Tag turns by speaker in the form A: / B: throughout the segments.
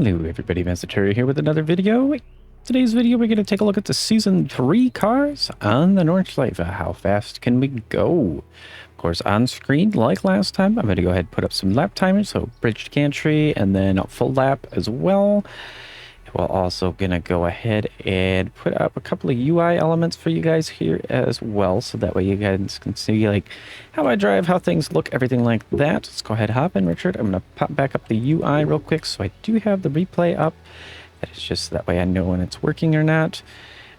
A: Hello everybody, Master Tyre here with another video. Today's video we're going to take a look at the Season 3 cars on the Nordschleife. How fast can we go? Of course, on screen, like last time, I'm going to go ahead and put up some lap timers, so bridge gantry and then a full lap as well. We're also going to go ahead and put up a couple of UI elements for you guys here as well, so that way you guys can see like how I drive, how things look, everything like that. Let's go ahead, hop in, Richard. I'm going to pop back up the UI real quick, so I do have the replay up. That is just that way I know when it's working or not.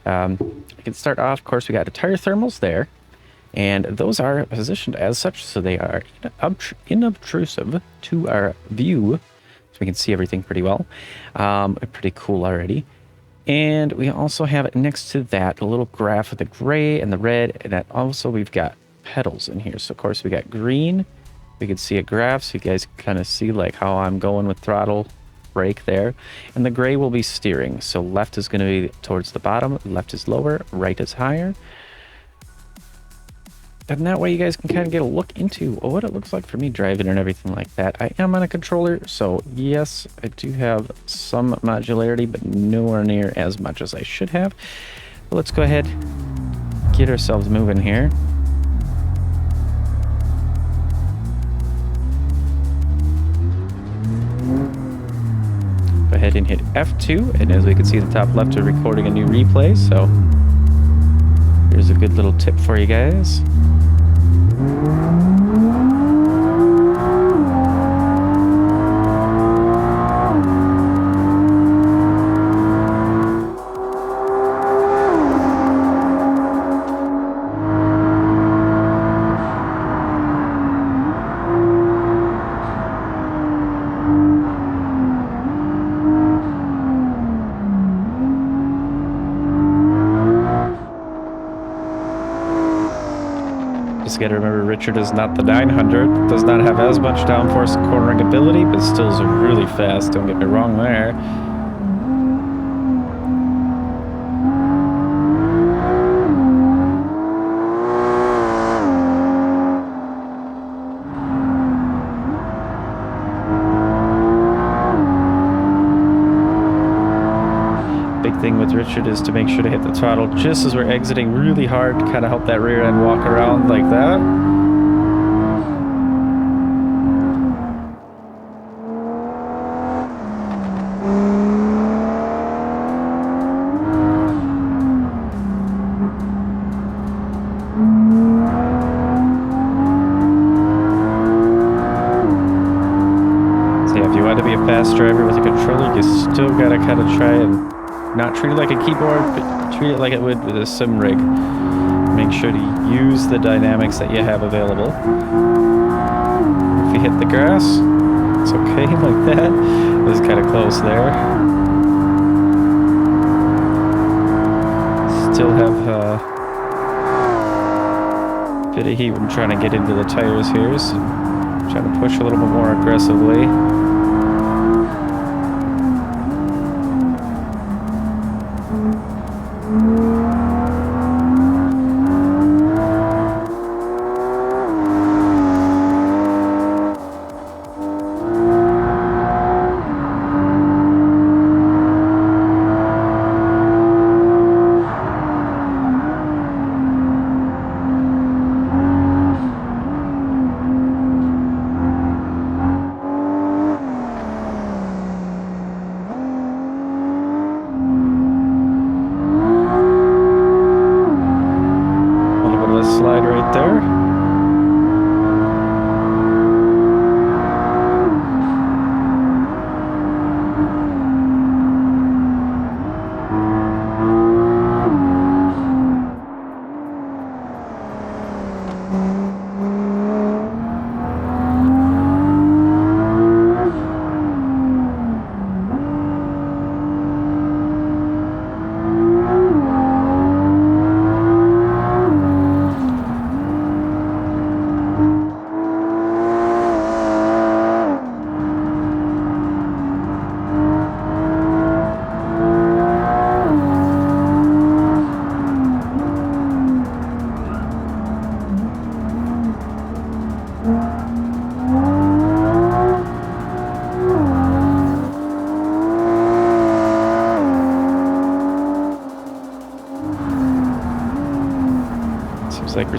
A: I can start off, of course, we got the tire thermals there, and those are positioned as such, so they are inobtrusive to our view. We can see everything pretty well. Pretty cool already. And we also have next to that a little graph with the gray and the red, and that also we've got pedals in here. So of course we got green. We can see a graph so you guys kind of see like how I'm going with throttle, brake there. And the gray will be steering. So left is going to be towards the bottom, left is lower, right is higher. And that way you guys can kind of get a look into what it looks like for me driving and everything like that. I am on a controller, so yes, I do have some modularity, but nowhere near as much as I should have. But let's go ahead, get ourselves moving here. Go ahead and hit F2, and as we can see, the top left are recording a new replay, so here's a good little tip for you guys. Just gotta remember, Richard is not the 900, does not have as much downforce cornering ability, but still is really fast, don't get me wrong there. Big thing with Richard is to make sure to hit the throttle just as we're exiting really hard to kind of help that rear end walk around like that. So yeah, if you want to be a fast driver with a controller, you still gotta kind of try and not treat it like a keyboard, but treat it like it would with a sim rig. Make sure to use the dynamics that you have available. If you hit the grass, it's okay like that. It was kind of close there. Still have a bit of heat when trying to get into the tires here, so trying to push a little bit more aggressively.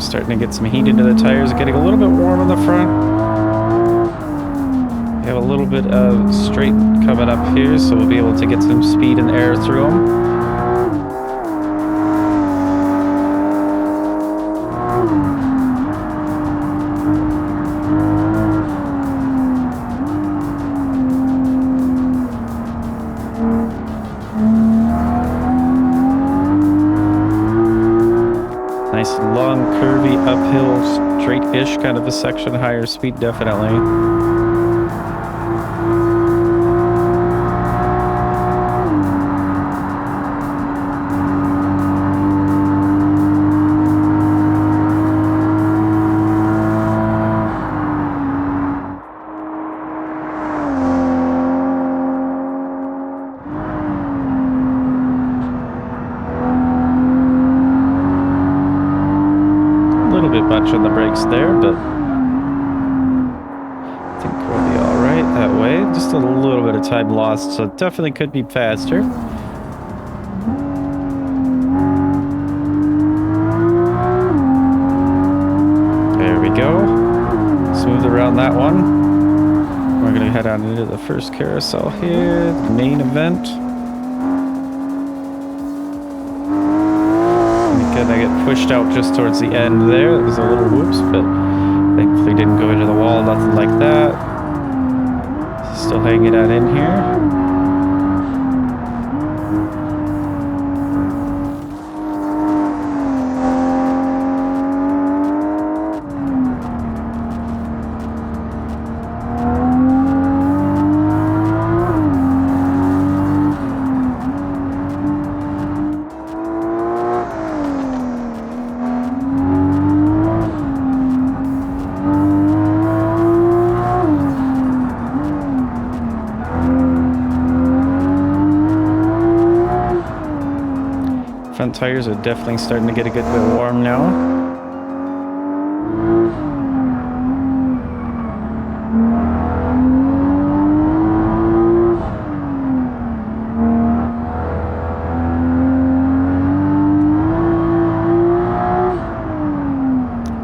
A: starting to get some heat into the tires, getting a little bit warm on the front. We have a little bit of straight coming up here, so we'll be able to get some speed and air through them. Nice long, curvy, uphill, straight-ish kind of a section, higher speed definitely. Much on the brakes there, but I think we'll be all right that way. Just a little bit of time lost, so it definitely could be faster. There we go. Smooth around that one. We're gonna head on into the first carousel here, the main event. I get pushed out just towards the end there. That was a little whoops, but thankfully didn't go into the wall, nothing like that. Still hanging out in here. Front tires are definitely starting to get a good bit warm now.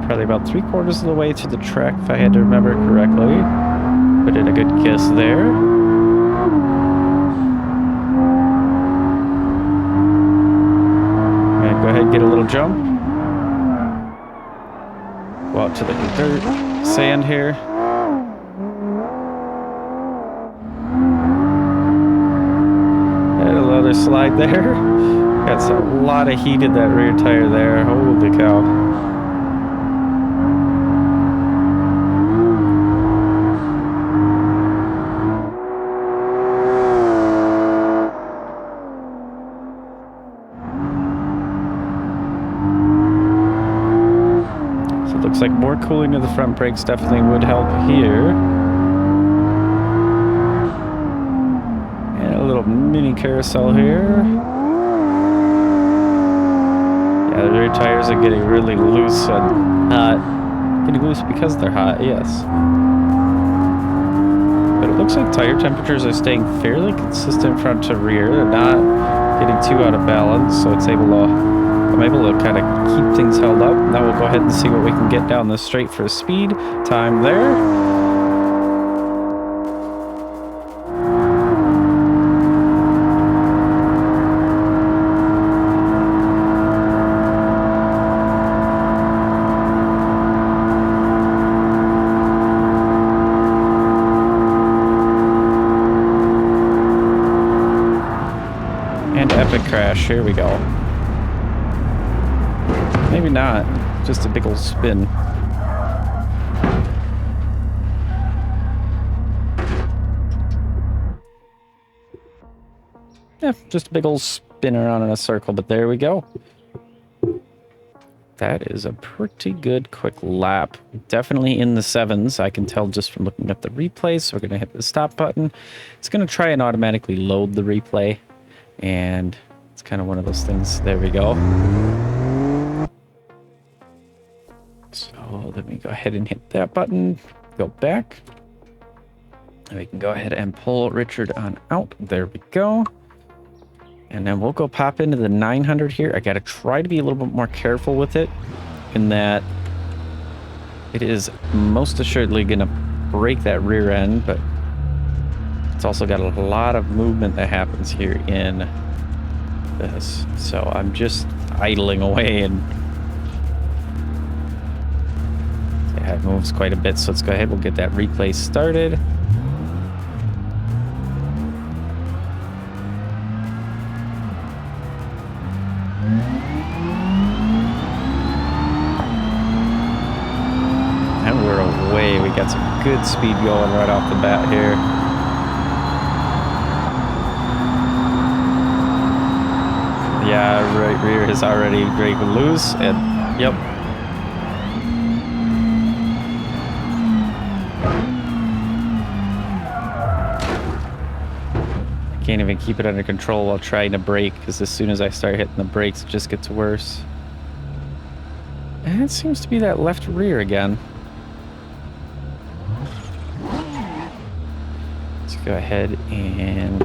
A: Probably about 3/4 of the way to the track if I had to remember correctly. Put in a good kiss there. Go ahead and get a little jump. Go out to the dirt, sand here. And another slide there. Got a lot of heat in that rear tire there. Holy cow. Looks like more cooling of the front brakes definitely would help here. And a little mini carousel here. Yeah, the rear tires are getting really loose and hot. Getting loose because they're hot, yes. But it looks like tire temperatures are staying fairly consistent front to rear. They're not getting too out of balance, so it's I'm able to kind of keep things held up. Now we'll go ahead and see what we can get down the straight for speed. Time there. And epic crash. Here we go. Maybe not. Just a big old spin. Yeah, just a big old spin around in a circle, but there we go. That is a pretty good quick lap. Definitely in the 7s. I can tell just from looking at the replay. So we're going to hit the stop button. It's going to try and automatically load the replay. And it's kind of one of those things. There we go. So let me go ahead and hit that button, go back. And we can go ahead and pull Richard on out. There we go. And then we'll go pop into the 900 here. I got to try to be a little bit more careful with it. in that it is most assuredly going to break that rear end, but it's also got a lot of movement that happens here in this. So I'm just idling away, and yeah, it moves quite a bit. So let's go ahead. We'll get that replay started. And we're away. We got some good speed going right off the bat here. Yeah, right rear is already breaking loose, and yep. Can't even keep it under control while trying to brake, because as soon as I start hitting the brakes, it just gets worse. And it seems to be that left rear again. Let's go ahead and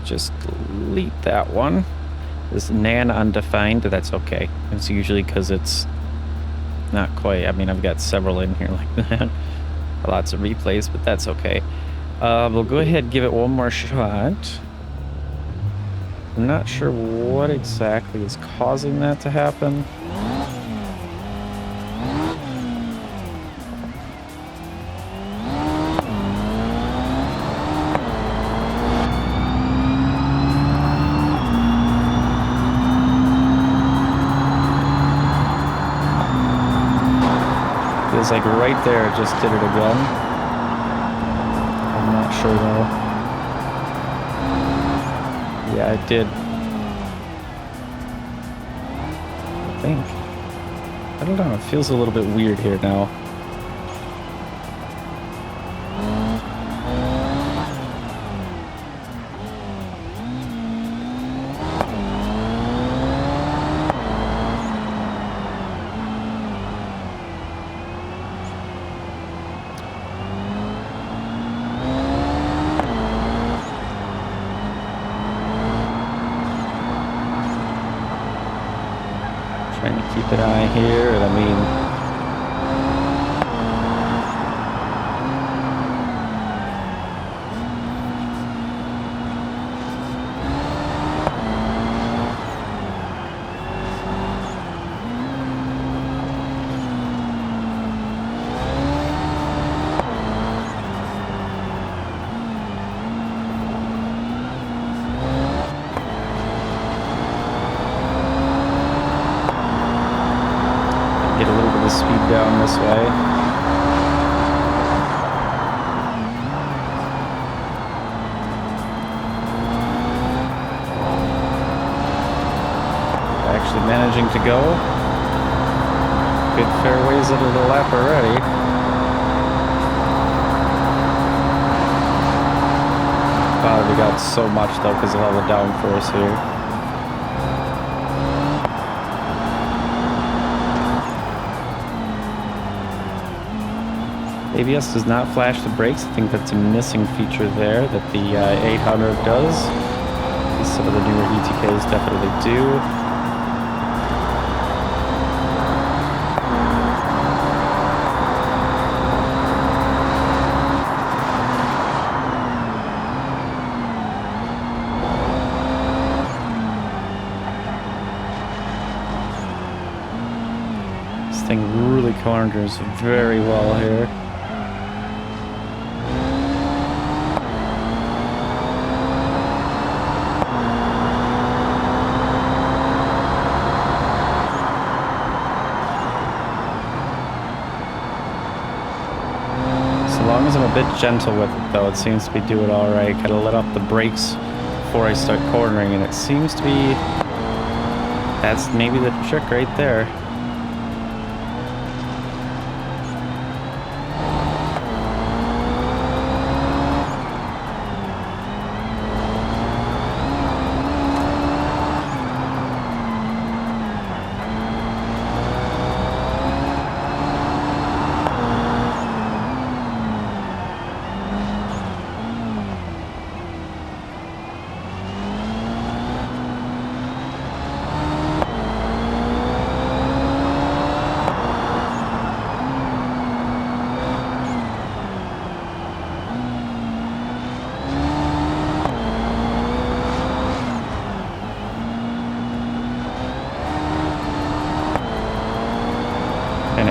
A: just delete that one. This nan undefined, that's okay. It's usually because it's not quite. I mean, I've got several in here like that. Lots of replays, but that's okay. We'll go ahead and give it one more shot. I'm not sure what exactly is causing that to happen. Feels like right there it just did it again. I'm not sure though. Yeah, it did. I think. I don't know, it feels a little bit weird here now. Trying to keep an eye here, and I mean, get a little bit of speed down this way. Actually managing to go. Good fairways into the lap already. Wow, we got so much though because of all the downforce here. ABS does not flash the brakes. I think that's a missing feature there that the 800 does. Some of the newer ETKs definitely do. This thing really corners very well here. As long as I'm a bit gentle with it though, it seems to be doing alright. Kind of let off the brakes before I start cornering, and it seems to be, that's maybe the trick right there.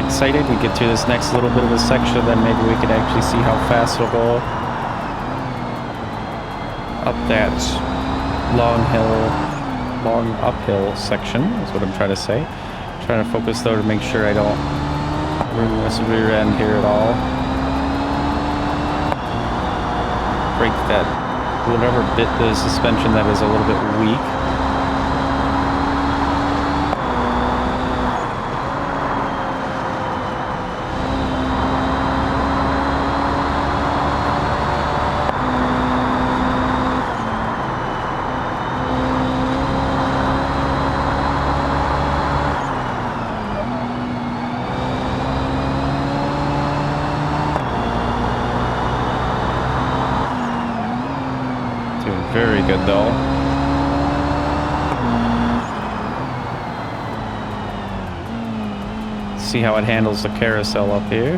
A: excited. We get through this next little bit of a section, then maybe we can actually see how fast we'll go up that long uphill section, is what I'm trying to say. I'm trying to focus though to make sure I don't ruin this rear end here at all. Break that, whatever bit the suspension that is a little bit weak. Very good though. See how it handles the carousel up here.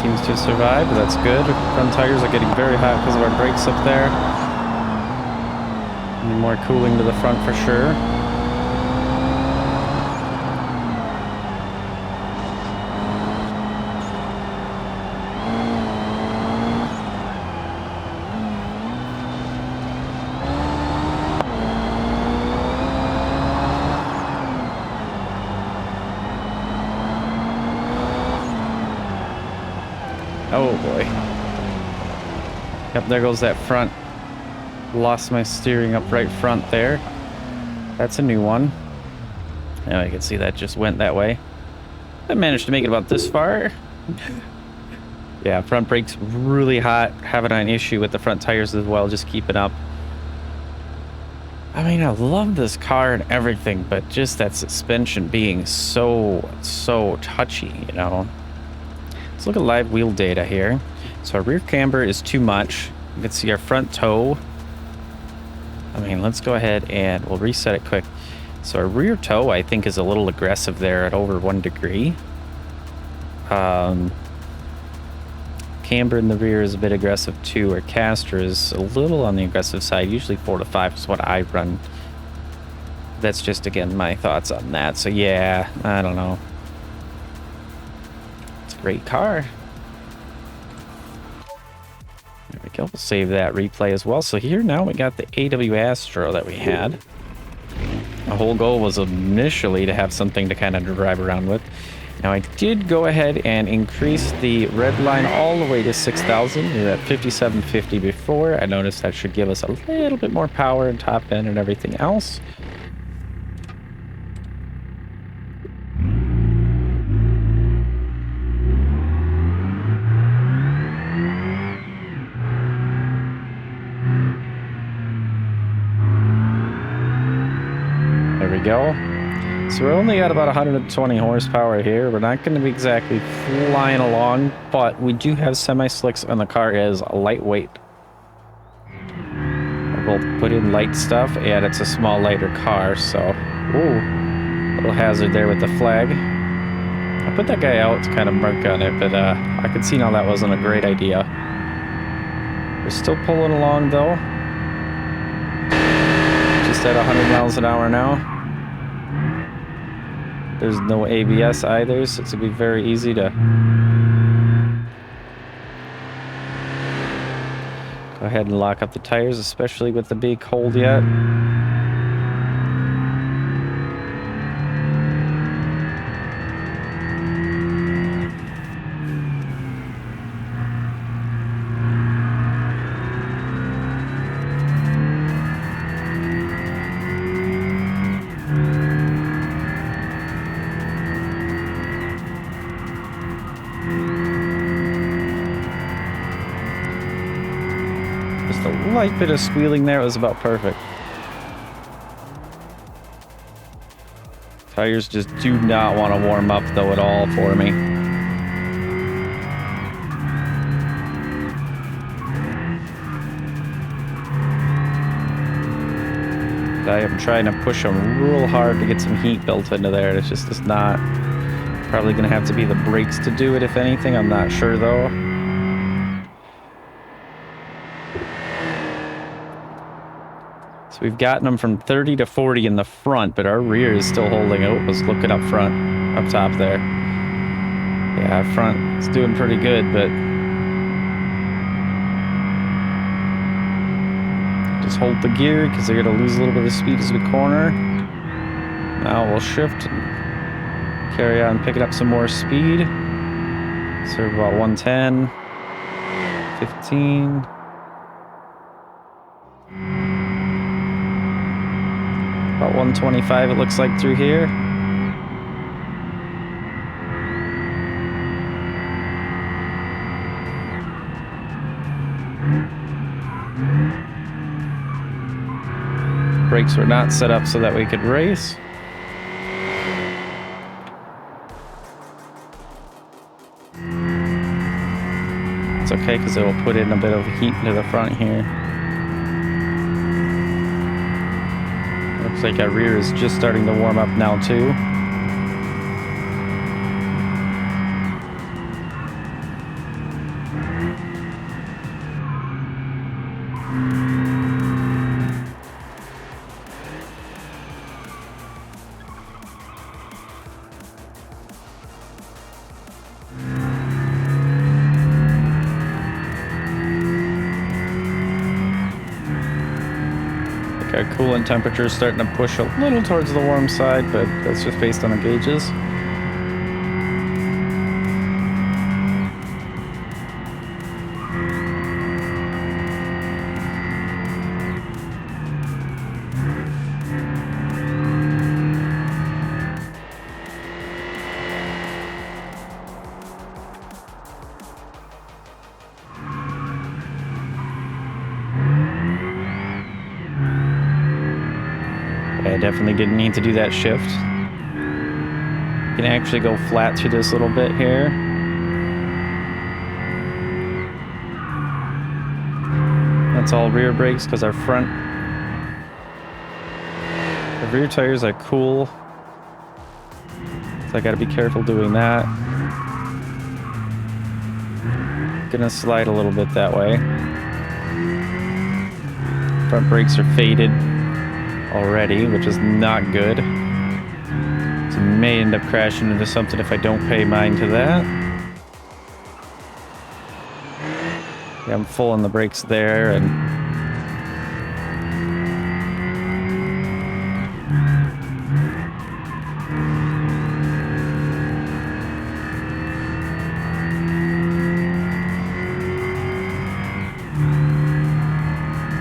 A: Seems to survive, but that's good. Front tires are getting very hot because of our brakes up there. Need more cooling to the front for sure. Oh boy. Yep, there goes that front. Lost my steering up right front there. That's a new one. Now I can see that just went that way. I managed to make it about this far. Yeah, front brake's really hot. Having an issue with the front tires as well, just keeping up. I mean, I love this car and everything, but just that suspension being so touchy, you know. Let's look at live wheel data here. So our rear camber is too much. You can see our front toe. I mean, let's go ahead and we'll reset it quick. So our rear toe, I think, is a little aggressive there at over 1 degree. Camber in the rear is a bit aggressive too. Our caster is a little on the aggressive side. Usually 4 to 5 is what I run. That's just, again, my thoughts on that. So yeah, I don't know. Great car. There we go. We'll save that replay as well. So here now we got the AW Astro that we had. The whole goal was initially to have something to kind of drive around with. Now I did go ahead and increase the red line all the way to 6,000. We were at 5,750 before. I noticed that should give us a little bit more power and top end and everything else. Go. So we're only at about 120 horsepower here. We're not going to be exactly flying along, but we do have semi-slicks and the car is lightweight. We'll put in light stuff and it's a small lighter car, so ooh, little hazard there with the flag. I put that guy out to kind of mark on it, but I could see now that wasn't a great idea. We're still pulling along though. Just at 100 miles an hour now. There's no ABS either, so it's going to be very easy to go ahead and lock up the tires, especially with the being cold yet. Just a light bit of squealing there. It was about perfect. Tires just do not want to warm up though at all for me. I am trying to push them real hard to get some heat built into there. It's just not. Probably going to have to be the brakes to do it, if anything. I'm not sure, though. So we've gotten them from 30 to 40 in the front, but our rear is still holding. Oh, let's look it up front, up top there. Yeah, front is doing pretty good, but just hold the gear because they're going to lose a little bit of speed as we corner. Now we'll shift and carry on picking up some more speed. So we're about 110, 15. About 125 it looks like through here. Brakes were not set up so that we could race. It's okay because it will put in a bit of heat into the front here. Looks like our rear is just starting to warm up now too. Our coolant temperature is starting to push a little towards the warm side, but that's just based on the gauges. I definitely didn't need to do that shift. You can actually go flat through this little bit here. That's all rear brakes because our front, the rear tires are cool. So I gotta be careful doing that. Gonna slide a little bit that way. Front brakes are faded already, which is not good. So may end up crashing into something if I don't pay mind to that. Yeah, I'm full on the brakes there, and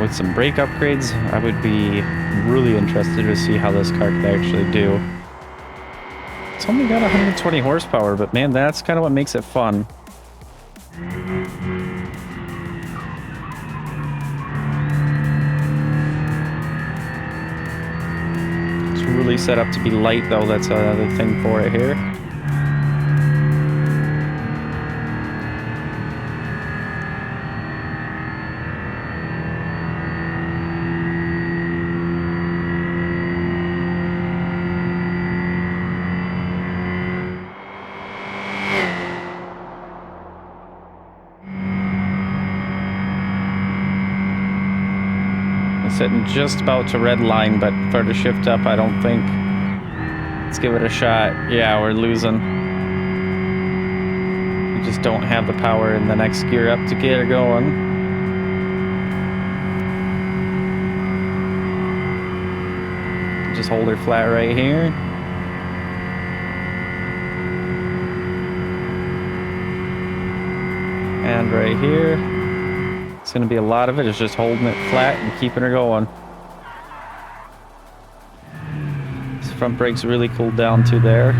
A: with some brake upgrades, I would be really interested to see how this car could actually do. It's only got 120 horsepower, but man, that's kind of what makes it fun. It's really set up to be light, though. That's another thing for it here. Sitting just about to red line, but for the shift up, I don't think. Let's give it a shot. Yeah, we're losing. We just don't have the power in the next gear up to get her going. Just hold her flat right here. And right here. It's going to be a lot of it. It's just holding it flat and keeping her going. This front brake's really cooled down too there.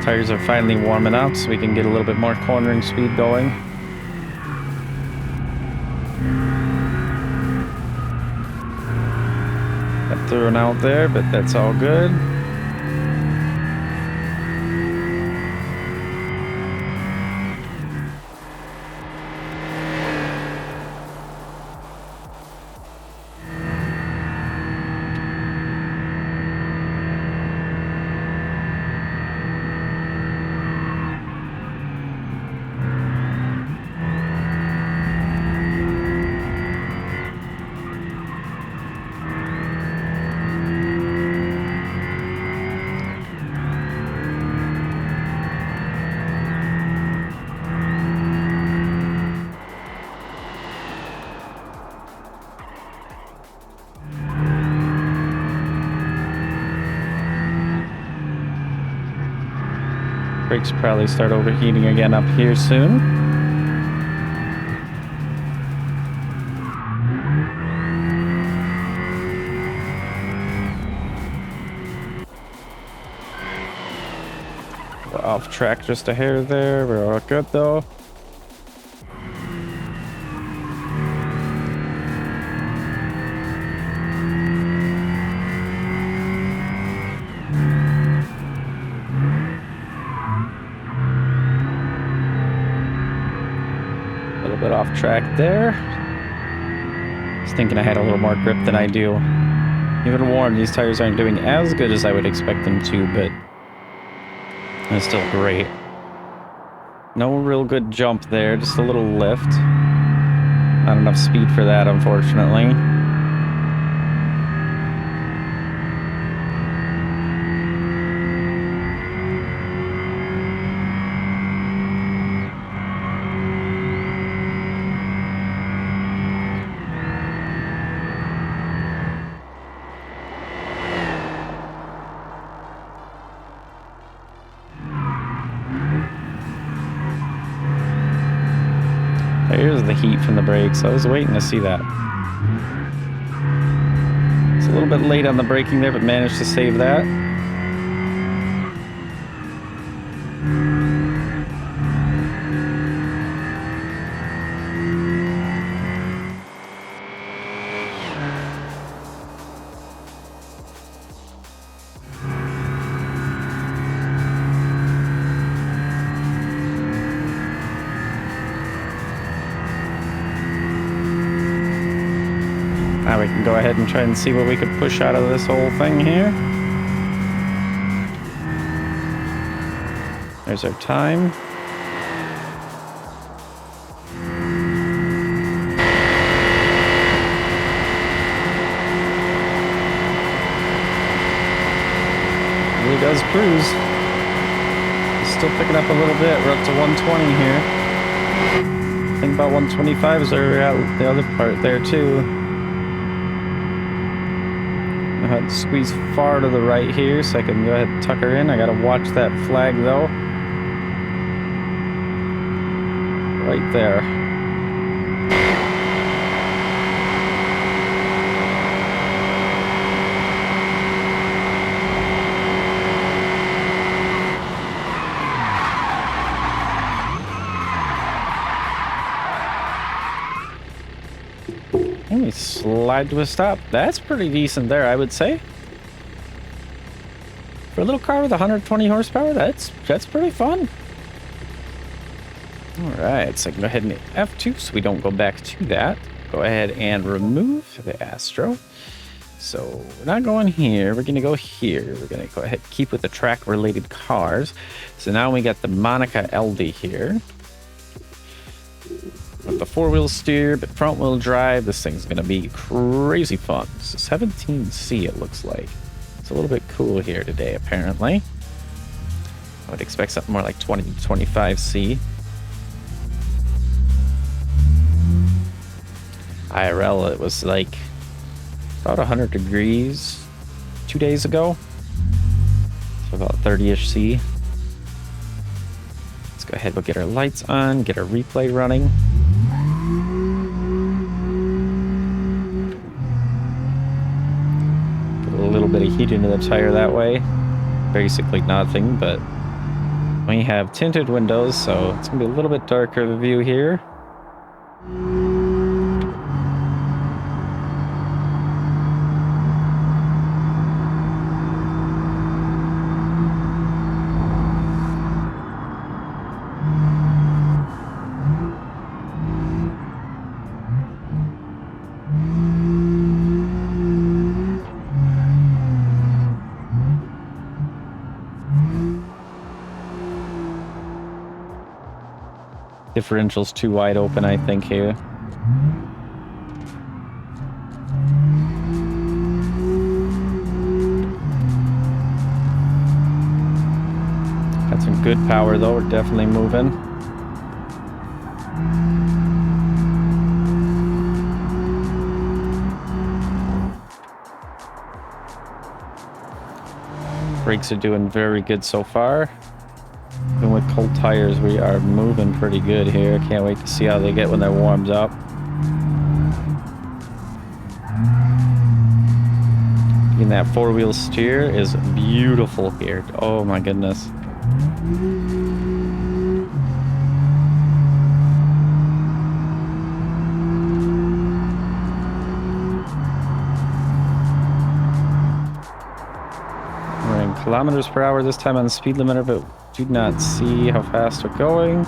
A: Tires are finally warming up so we can get a little bit more cornering speed going. Got thrown out there, but that's all good. Brakes probably start overheating again up here soon. We're off track just a hair there. We're all good though. Bit off track there. I was thinking I had a little more grip than I do. Even warned, these tires aren't doing as good as I would expect them to, but it's still great. No real good jump there, just a little lift. Not enough speed for that, unfortunately. Here's the heat from the brakes. I was waiting to see that. It's a little bit late on the braking there, but managed to save that. Now we can go ahead and try and see what we could push out of this whole thing here. There's our time. Really does cruise. It's still picking up a little bit. We're up to 120 here. I think about 125 is where we're at the other part there too. I had to squeeze far to the right here so I can go ahead and tuck her in. I gotta watch that flag though. Right there. And we slide to a stop. That's pretty decent there, I would say. For a little car with 120 horsepower, that's pretty fun. Alright, so I can go ahead and hit F2 so we don't go back to that. Go ahead and remove the Astro. So we're not going here, we're gonna go here. We're gonna go ahead and keep with the track related cars. So now we got the Monica LD here. With the four-wheel steer, but front-wheel drive, this thing's going to be crazy fun. So 17C, it looks like. It's a little bit cool here today, apparently. I would expect something more like 20 to 25C. IRL, it was like about 100 degrees 2 days ago. So about 30-ish C. Let's go ahead, we'll get our lights on, get our replay running. A little bit of heat into the tire that way. Basically nothing, but we have tinted windows, so it's gonna be a little bit darker of a view here. Differential's too wide open, I think, here. Got some good power, though. We're definitely moving. Brakes are doing very good so far. with cold tires, we are moving pretty good here. Can't wait to see how they get when they're warmed up. And that four-wheel steer is beautiful here. Oh my goodness. We're in kilometers per hour this time on the speed limiter, but do not see how fast we're going.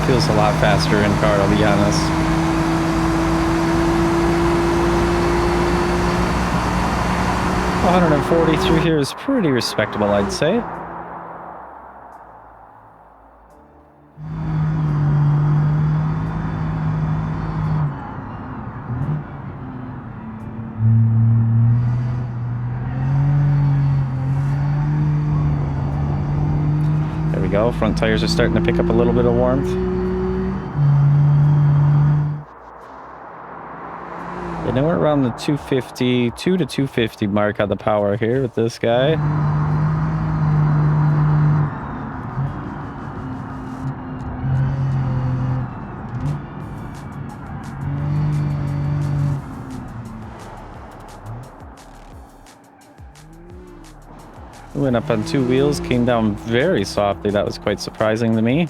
A: Feels a lot faster in car, I'll be honest. $140 through here is pretty respectable, I'd say. There we go. Front tires are starting to pick up a little bit of warmth. And then we're around the 250, 2 to 250 mark on the power here with this guy. We went up on two wheels, came down very softly. That was quite surprising to me.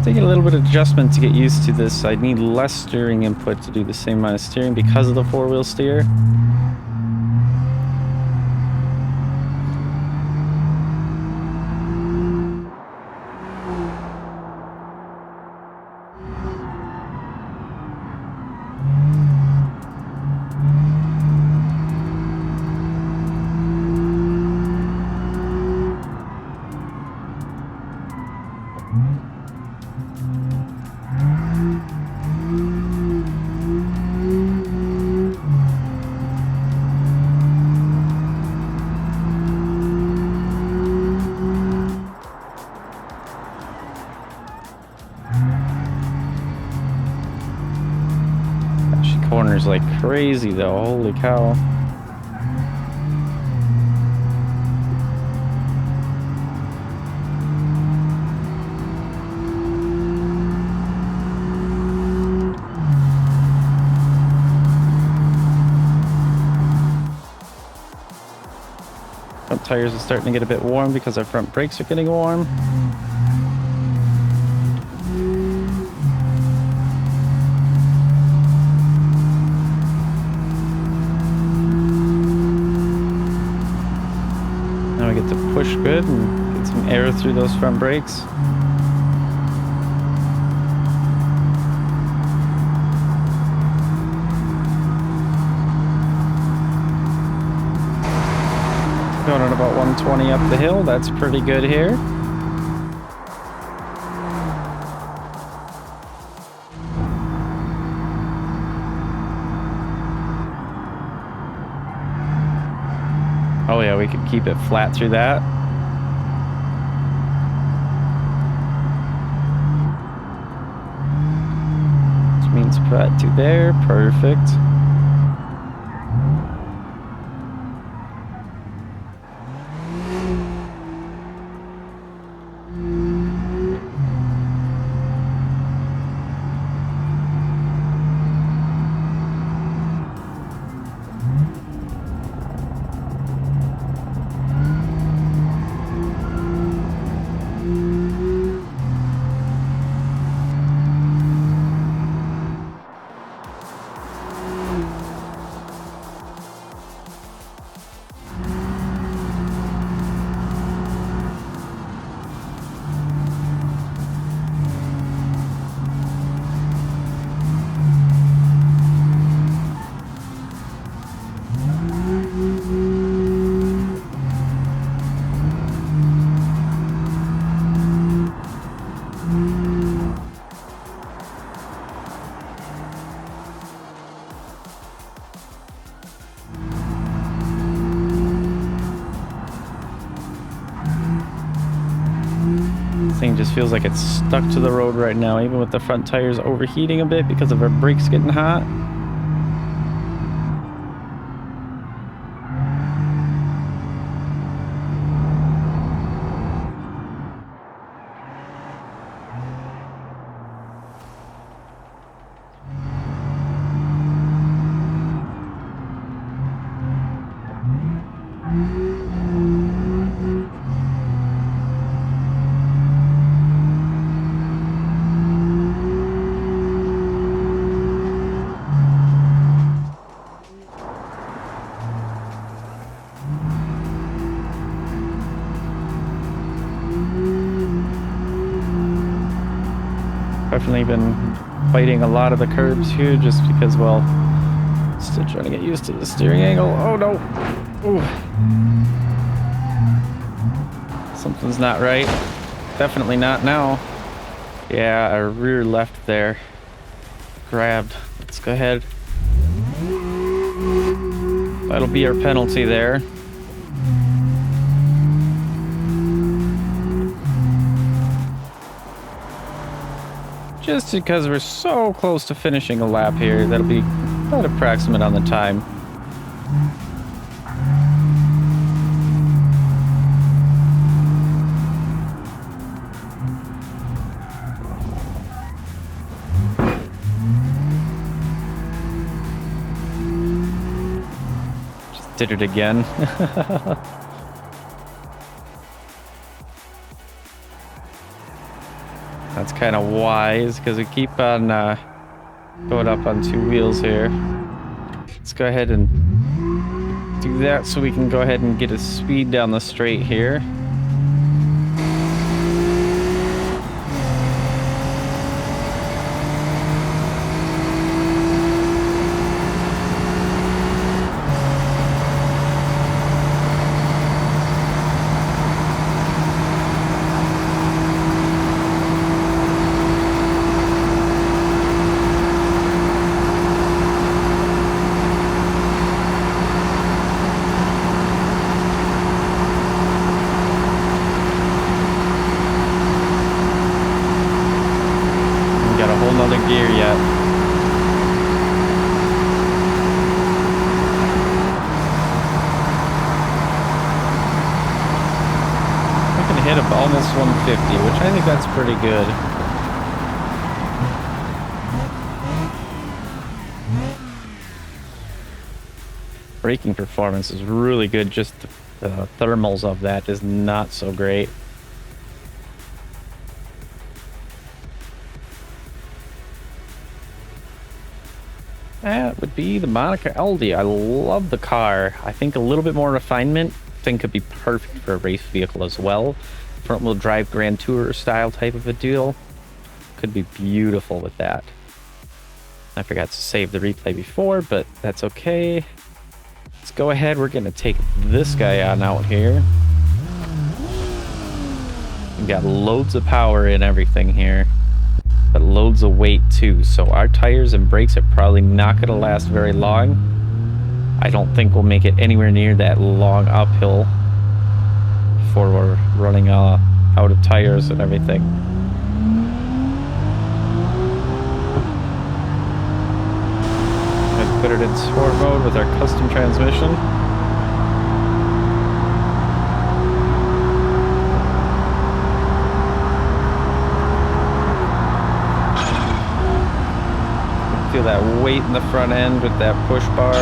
A: Taking a little bit of adjustment to get used to this. I need less steering input to do the same amount of steering because of the four-wheel steer. Corners like crazy though, holy cow. Front tires are starting to get a bit warm because our front brakes are getting warm. Now we get to push good and get some air through those front brakes. Going at about 120 up the hill, that's pretty good here. Oh yeah, we could keep it flat through that. Which means flat to there, perfect. thing just feels like it's stuck to the road right now, even with the front tires overheating a bit because of our brakes getting hot. Definitely been fighting a lot of the curbs here just because, well, still trying to get used to the steering angle. Oh no! Ooh. Something's not right. Definitely not now. Yeah, our rear left there. Grabbed. Let's go ahead. That'll be our penalty there. Just because we're so close to finishing a lap here, that'll be about approximate on the time. Just did it again. That's kind of wise because we keep on going up on two wheels here. Let's go ahead and do that so we can go ahead and get a speed down the straight here. Another gear yet. I can hit up almost 150, which I think that's pretty good. Braking performance is really good, just the thermals of that is not so great. That would be the Monica LD. I love the car. I think a little bit more refinement thing could be perfect for a race vehicle as well. Front wheel drive Grand Tourer style type of a deal. Could be beautiful with that. I forgot to save the replay before, but that's okay. Let's go ahead. We're going to take this guy on out here. We've got loads of power in everything here. But loads of weight too, so our tires and brakes are probably not going to last very long. I don't think we'll make it anywhere near that long uphill before we're running out of tires and everything. Let's put it in sport mode with our custom transmission. Feel that weight in the front end with that push bar.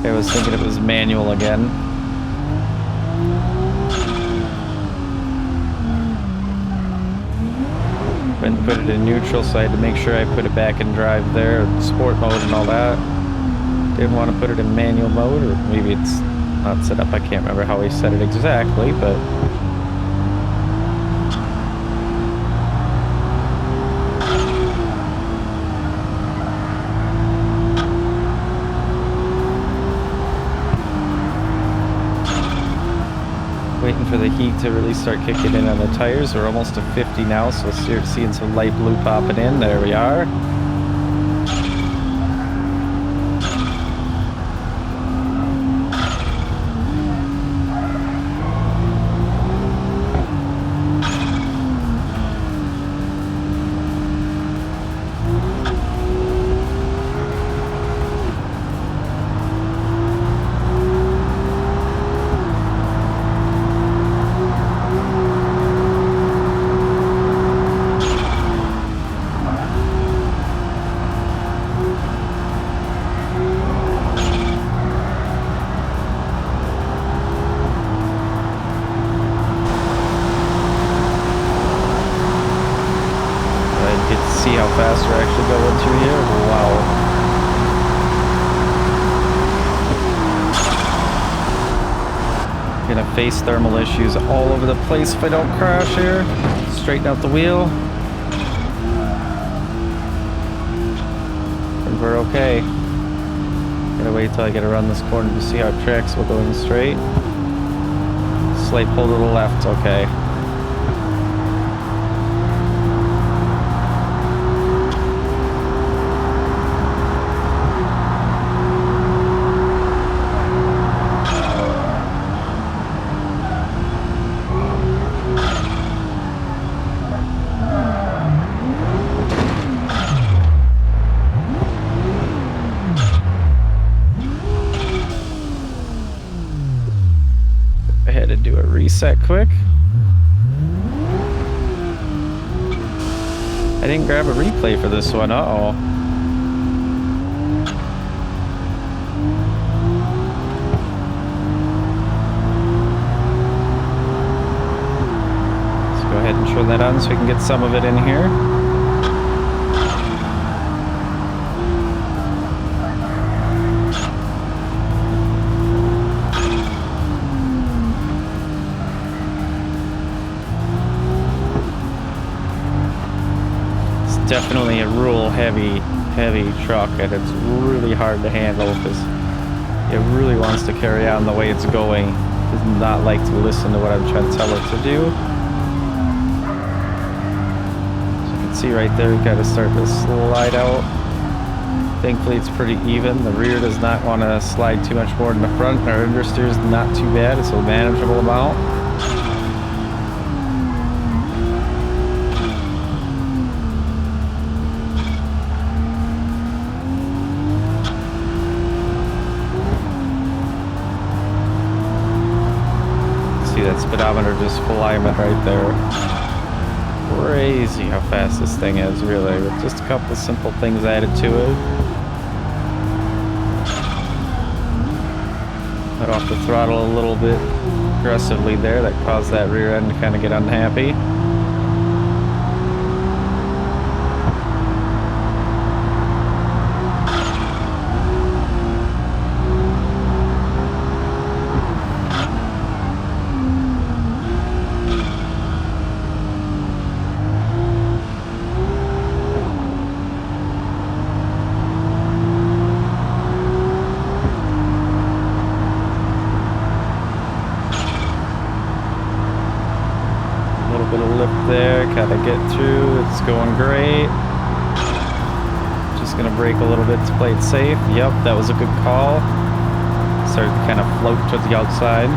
A: I was thinking it was manual again. Went and put it in neutral, so I had to make sure I put it back in drive there, sport mode and all that. Didn't want to put it in manual mode, or maybe it's not set up. I can't remember how he set it exactly, but waiting for the heat to really start kicking in on the tires. We're almost to 50 now, so we'll start seeing some light blue popping in. There we are. see how fast we're actually going through here. Wow. Gonna face thermal issues all over the place if I don't crash here. Straighten out the wheel. And we're okay. Gotta wait till I get around this corner to see how it tracks. We're going straight. Slight pull to the left, okay. Reset quick. I didn't grab a replay for this one. Uh-oh. Let's go ahead and turn that on so we can get some of it in here. Definitely a real heavy truck, and it's really hard to handle because it really wants to carry on the way it's going. It does not like to listen to what I'm trying to tell it to do. So you can see right there, we've got to start to slide out. Thankfully, it's pretty even. The rear does not want to slide too much more than the front. Our understeer is not too bad. It's a manageable amount. That speedometer just climbing right there. Crazy how fast this thing is, really, with just a couple simple things added to it. Let off the throttle a little bit aggressively there. That caused that rear end to kind of get unhappy. There, gotta get through. It's going great. Just gonna brake a little bit to play it safe. Yep, that was a good call. Started to kind of float to the outside.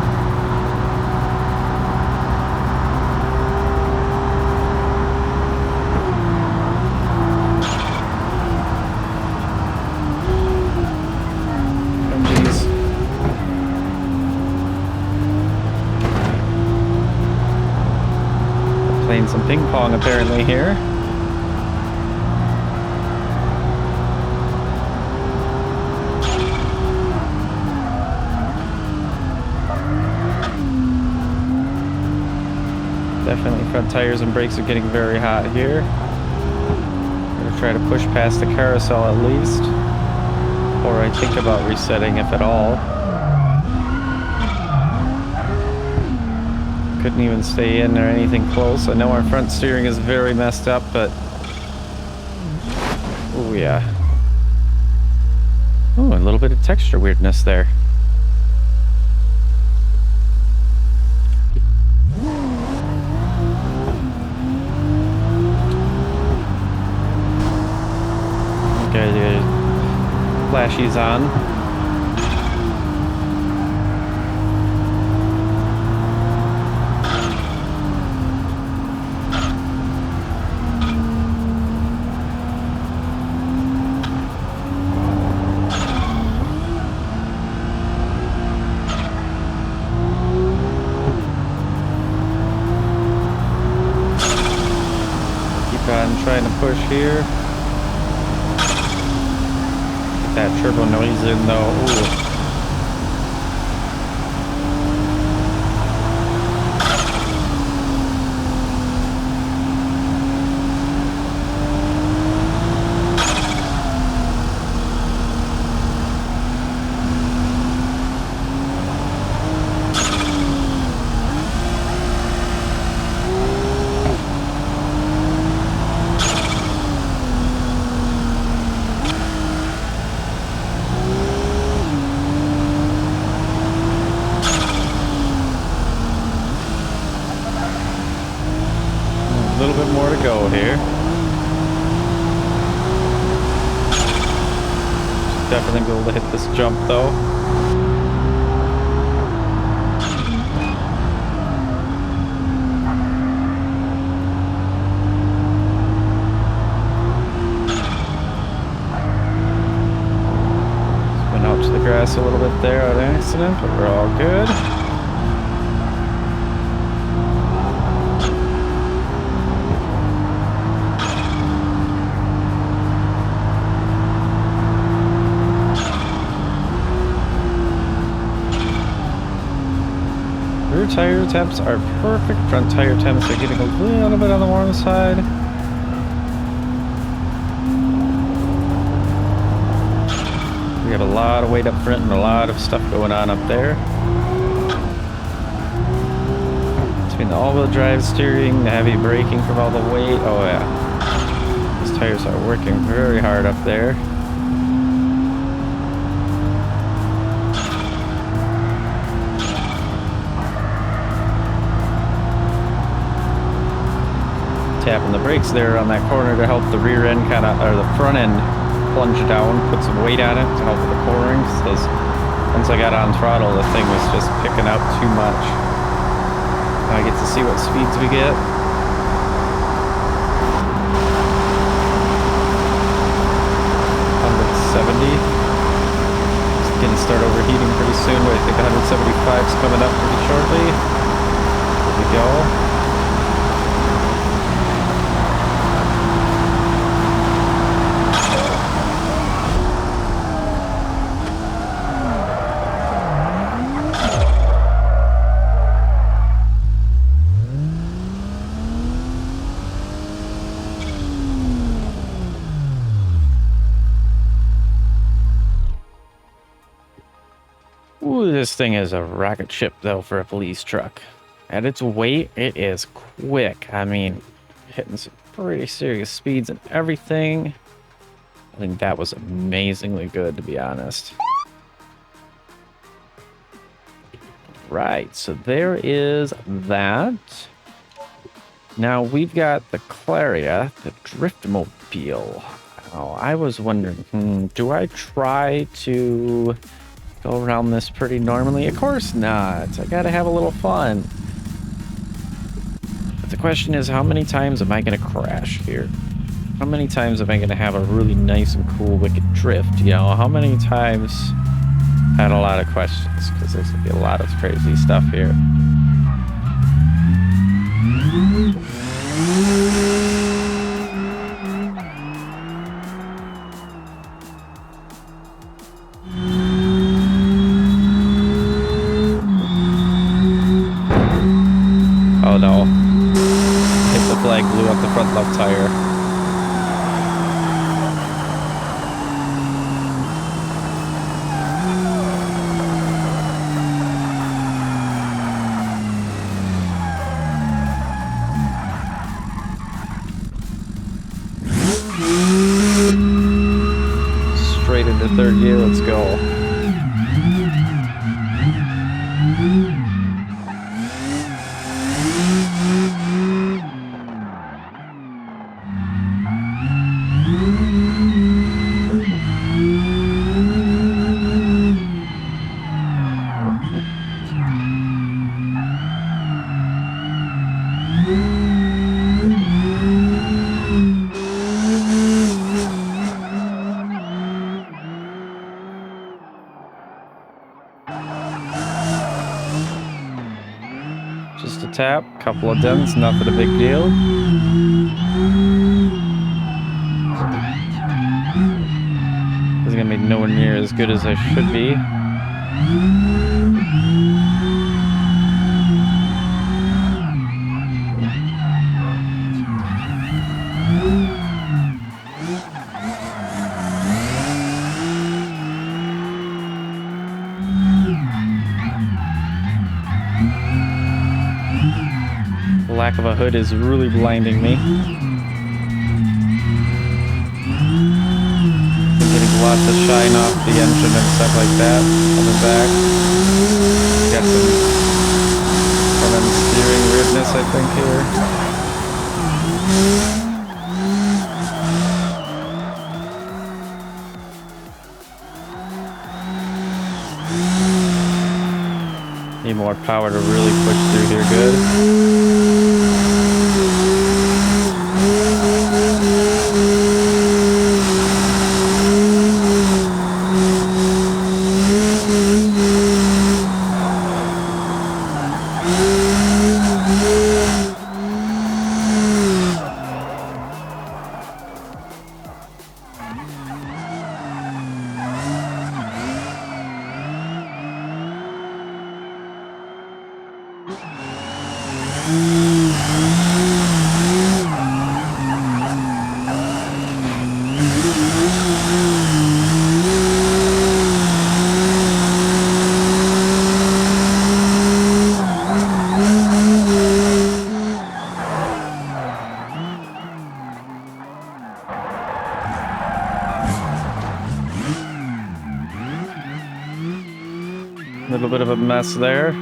A: Playing some ping pong apparently here. Definitely front tires and brakes are getting very hot here. I'm gonna try to push past the carousel at least, or I think about resetting if at all. Couldn't even stay in or anything close. I know our front steering is very messed up, but oh yeah. Oh, a little bit of texture weirdness there. Okay, the flashies on. Trying to push here. Get that turbo noise in though. Ooh. a go here. Definitely be able to hit this jump though. Spin out to the grass a little bit there on accident, but we're all good. Rear tire temps are perfect. Front tire temps are getting a little bit on the warm side. We have a lot of weight up front and a lot of stuff going on up there. Between the all-wheel drive steering, the heavy braking from all the weight. Oh yeah. These tires are working very hard up there. Tapping the brakes there on that corner to help the rear end kind of, or the front end plunge down, put some weight on it to help with the coring. Because once I got on throttle, the thing was just picking up too much. Now I get to see what speeds we get. 170. It's gonna start overheating pretty soon, but I think 175 is coming up pretty shortly. There we go. Ooh, this thing is a rocket ship, though, for a police truck. At its weight, it is quick. I mean, hitting some pretty serious speeds and everything. I think that was amazingly good, to be honest. Right, so there is that. Now, we've got the Claria, the Driftmobile. Oh, I was wondering, do I try to go around this pretty normally? Of course not. I gotta have a little fun. But the question is, how many times am I gonna crash here? How many times am I gonna have a really nice and cool wicked drift? You know, how many times? I had a lot of questions, because there's gonna be a lot of crazy stuff here. Oh no. Hit the flag, blew out the front left tire. Straight into third gear, let's go. Just a tap, couple of dents, nothing a big deal. This is gonna be nowhere near as good as I should be. Lack of a hood is really blinding me. Getting lots of shine off the engine and stuff like that on the back. Got some front end steering weirdness, I think, here. Need more power to really push through here good. A little bit of a mess there.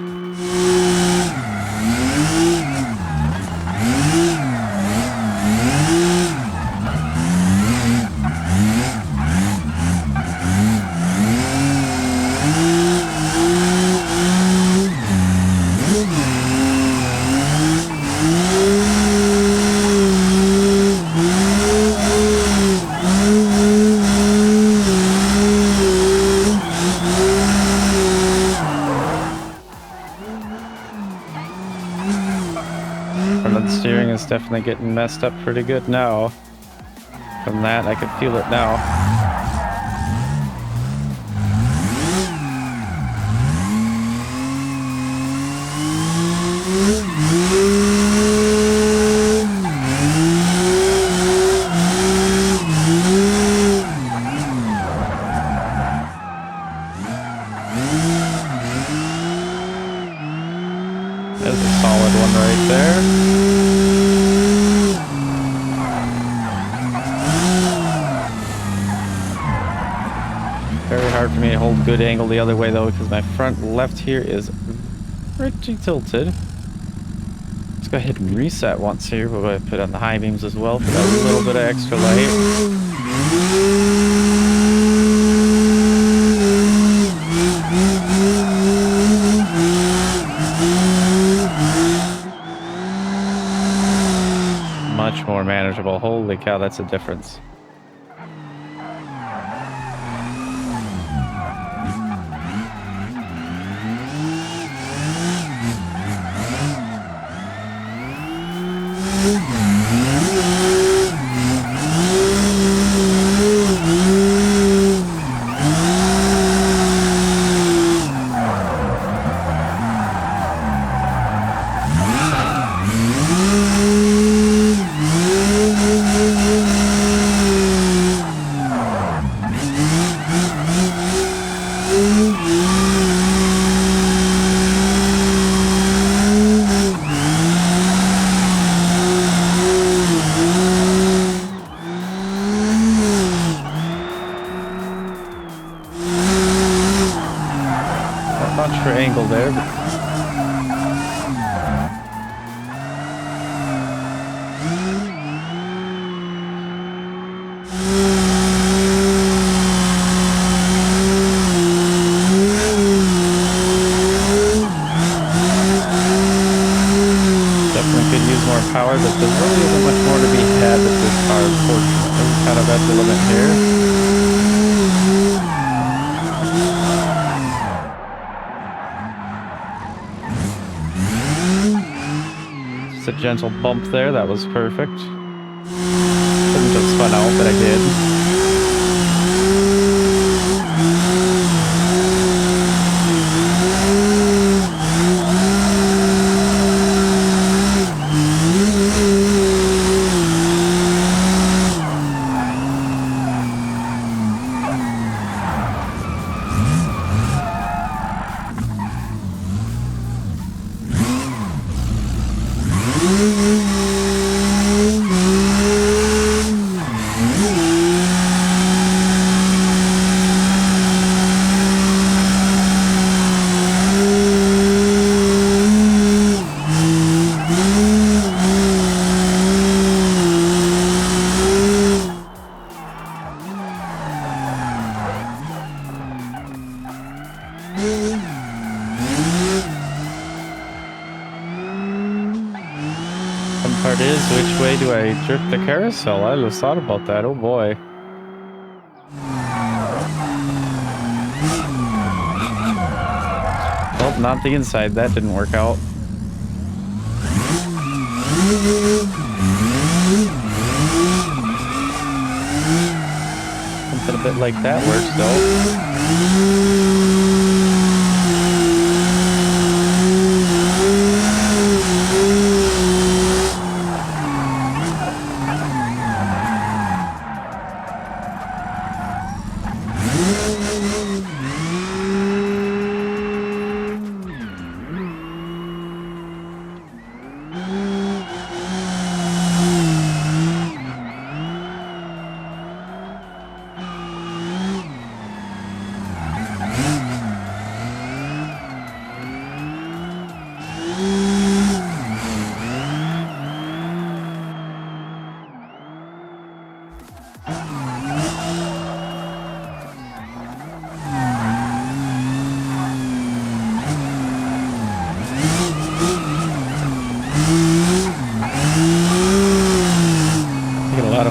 A: Steering is definitely getting messed up pretty good now. From that, I can feel it now. There's a solid one right there. Very hard for me to hold good angle the other way though, because my front left here is pretty tilted. Let's go ahead and reset once here. We'll go ahead and put on the high beams as well for that little bit of extra light. Much more manageable. Holy cow, that's a difference. For angle there, but definitely could use more power, but there really isn't much more to be had with this car, unfortunately. We're kind of at the limit here. A gentle bump there, that was perfect. Couldn't just spun out, but I did. way do I drift the carousel? I just thought about that. Oh boy. Well, not the inside. That didn't work out. Something a bit like that works though.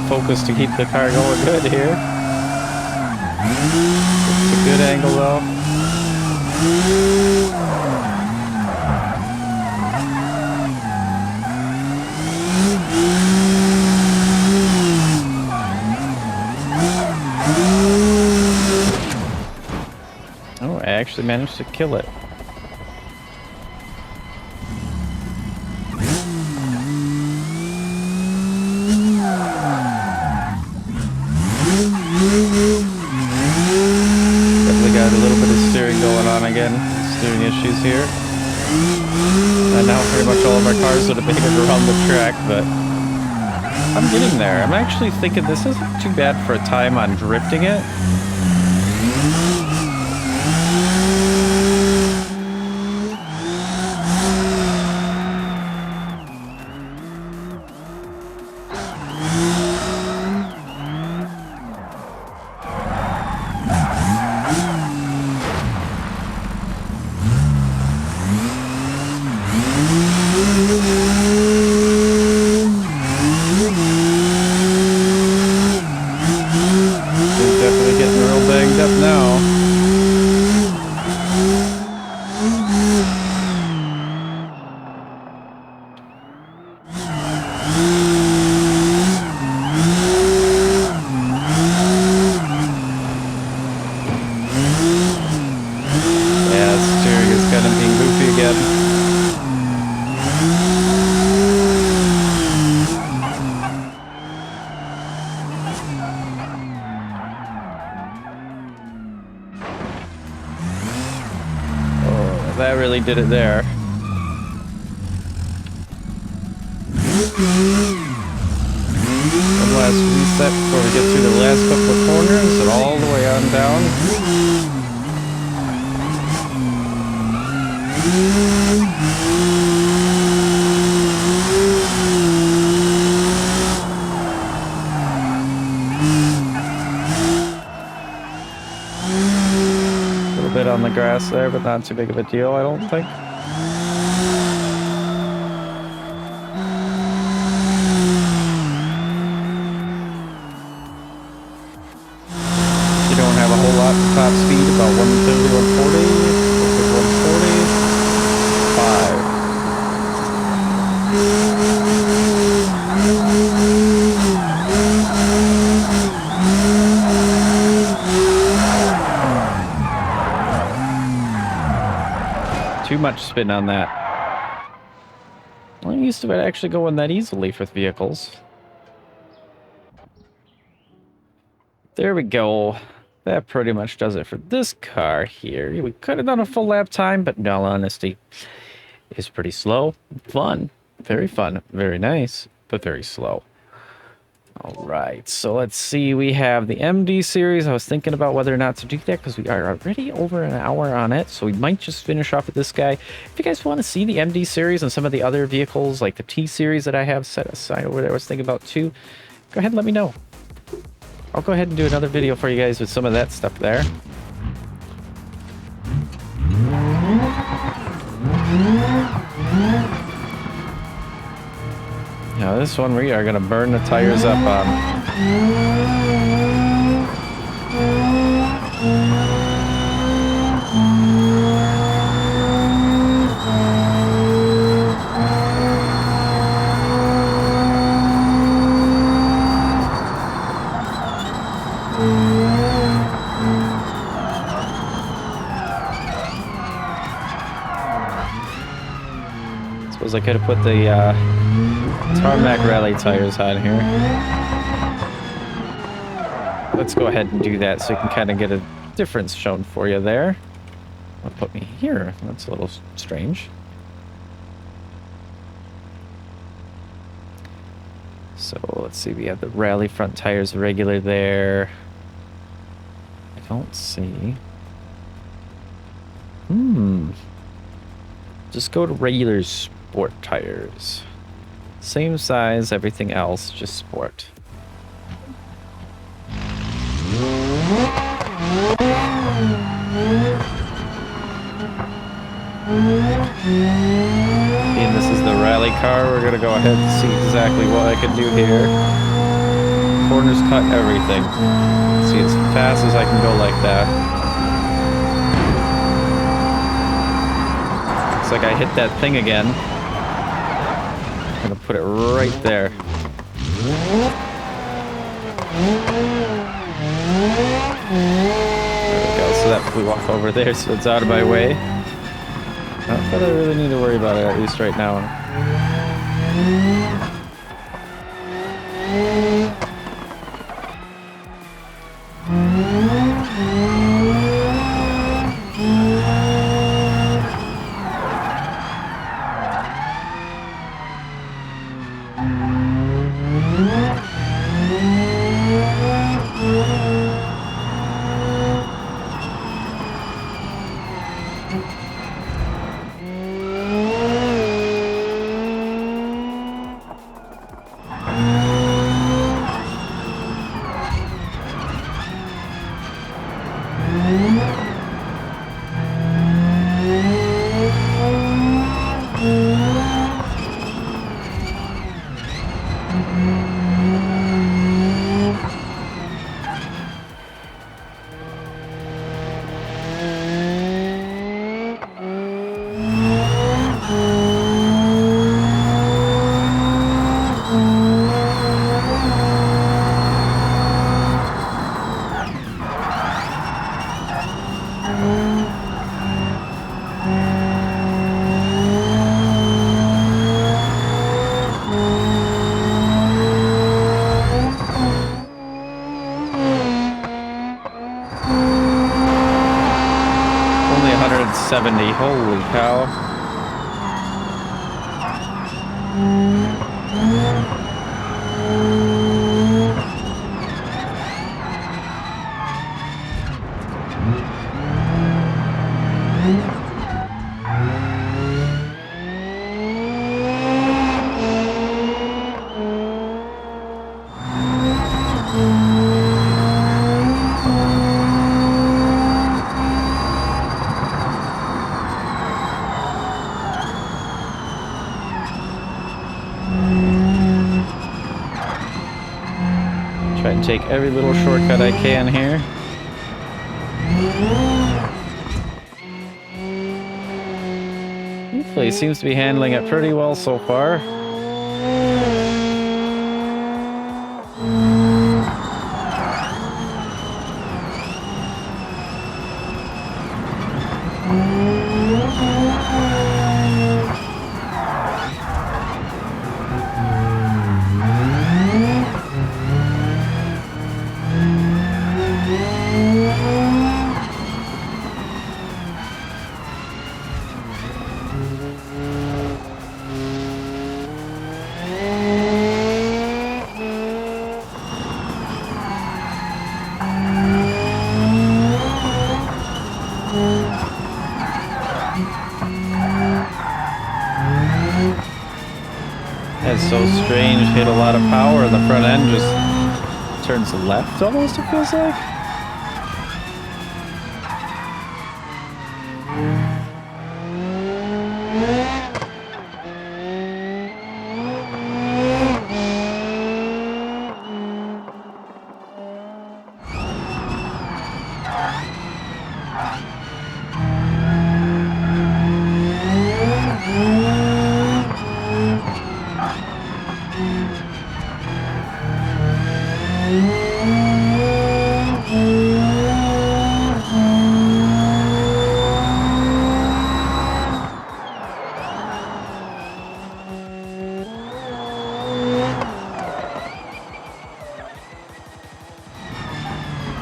A: Focus to keep the car going good here. It's a good angle though. Oh, I actually managed to kill it. Steering issues here. And now pretty much all of our cars would have made it around the track, but I'm getting there. I'm actually thinking this isn't too bad for a time on drifting it. That really did it there. One last reset before we get through the last couple of corners and all the way on down. Bit on the grass there, but not too big of a deal, I don't think. You don't have a whole lot of top speed, about 130, 140, 145. Too much spin on that. I'm used to it actually going that easily for vehicles. There we go. That pretty much does it for this car here. We could have done a full lap time, but in all honesty, it's pretty slow. Fun. Very fun. Very nice, but very slow. All right, so let's see. We have the MD series. I was thinking about whether or not to do that because we are already over an hour on it, so we might just finish off with this guy. If you guys want to see the MD series and some of the other vehicles, like the T series that I have set aside over there, I was thinking about too, go ahead and let me know. I'll go ahead and do another video for you guys with some of that stuff there. Now this one we are gonna burn the tires up on. Suppose I could have put the tarmac rally tires on here. Let's go ahead and do that so you can kind of get a difference shown for you there. What put me here? That's a little strange. So let's see, we have the rally front tires regular there. I don't see. Just go to regular sport tires. Same size, everything else, just sport. And this is the rally car. We're gonna go ahead and see exactly what I can do here. Corners cut, everything. See, as fast as I can go like that. Looks like I hit that thing again. I'm gonna put it right there. There we go, so that flew off over there, so it's out of my way. Not that I really need to worry about it, at least right now. Only 170, holy cow. Try and take every little shortcut I can here. Hopefully, he seems to be handling it pretty well so far. That's so strange, hit a lot of power and the front end just turns left almost, it feels like.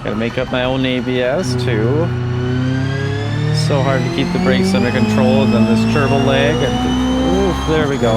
A: Gotta make up my own ABS too. So hard to keep the brakes under control, and then this turbo lag, and oof, there we go.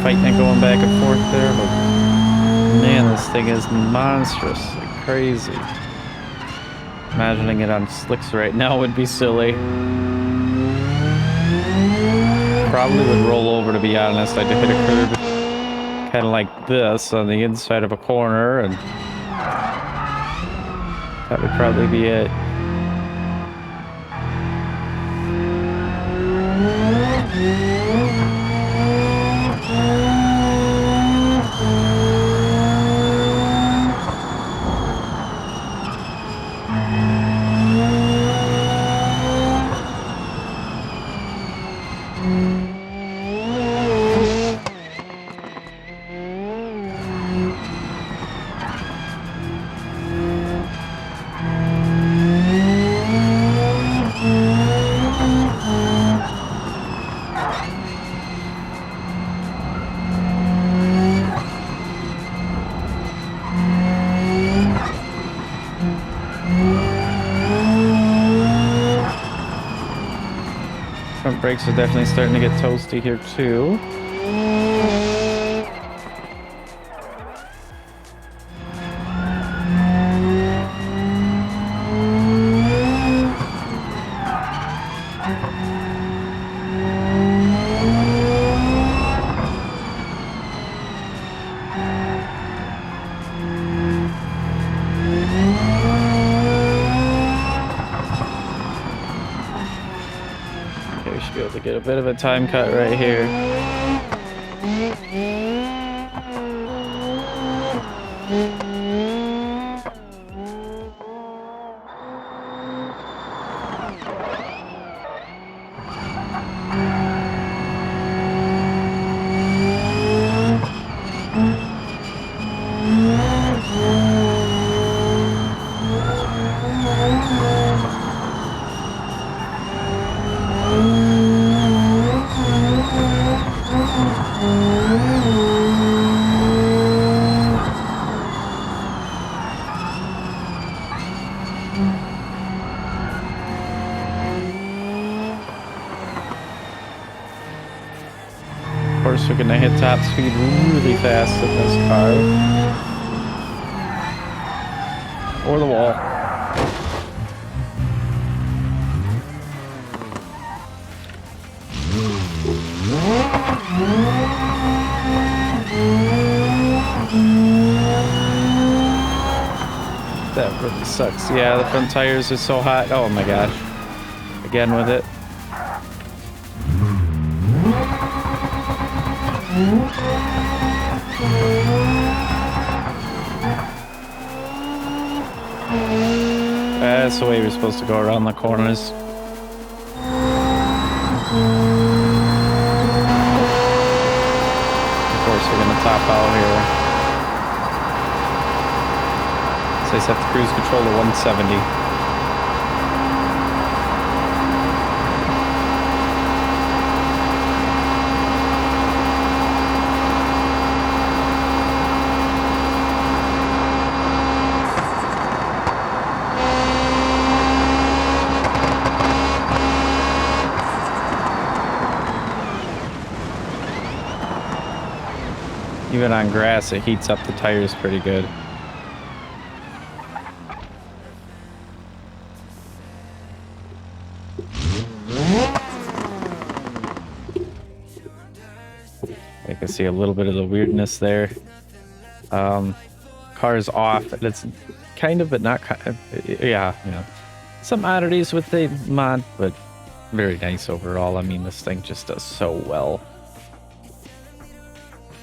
A: Fighting it going back and forth there, but man, this thing is monstrously crazy. Imagining it on slicks right now would be silly. Probably would roll over, to be honest. I'd hit a curb kind of like this on the inside of a corner, and that would probably be it. Front brakes are definitely starting to get toasty here too. We should be able to get a bit of a time cut right here. Of course, we're gonna hit top speed really fast in this car. Or the wall. That really sucks. Yeah, the front tires are so hot. Oh my gosh. Again with it. That's the way we're supposed to go around the corners. Of course, we're gonna top out here. So I set the cruise control to 170. Even on grass, it heats up the tires pretty good. You can see a little bit of the weirdness there. Car's off, and it's kind of, but not kind of, yeah. Some oddities with the mod, but very nice overall. I mean, this thing just does so well.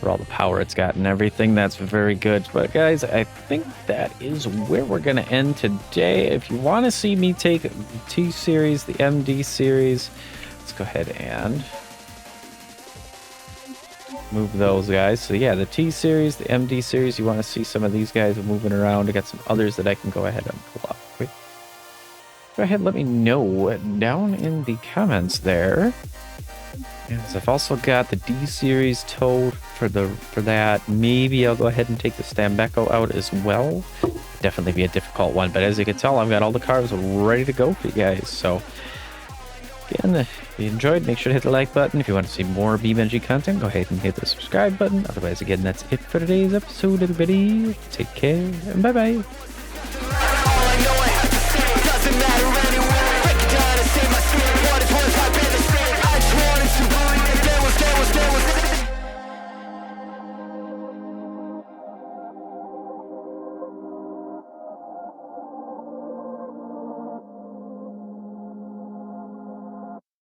A: For all the power it's got and everything, that's very good. But guys, I think that is where we're going to end today. If you want to see me take the T-Series, the MD Series, let's go ahead and move those guys. So yeah, the T-Series, the MD Series, you want to see some of these guys moving around. I got some others that I can go ahead and pull up quick. Go ahead and let me know down in the comments there. Yes, I've also got the D series towed for that. Maybe I'll go ahead and take the Stambeco out as well. Definitely be a difficult one, but as you can tell, I've got all the cars ready to go for you guys. So again, if you enjoyed, make sure to hit the like button. If you want to see more BeamNG content, go ahead and hit the subscribe button. Otherwise, again, that's it for today's episode, everybody. Take care and bye bye.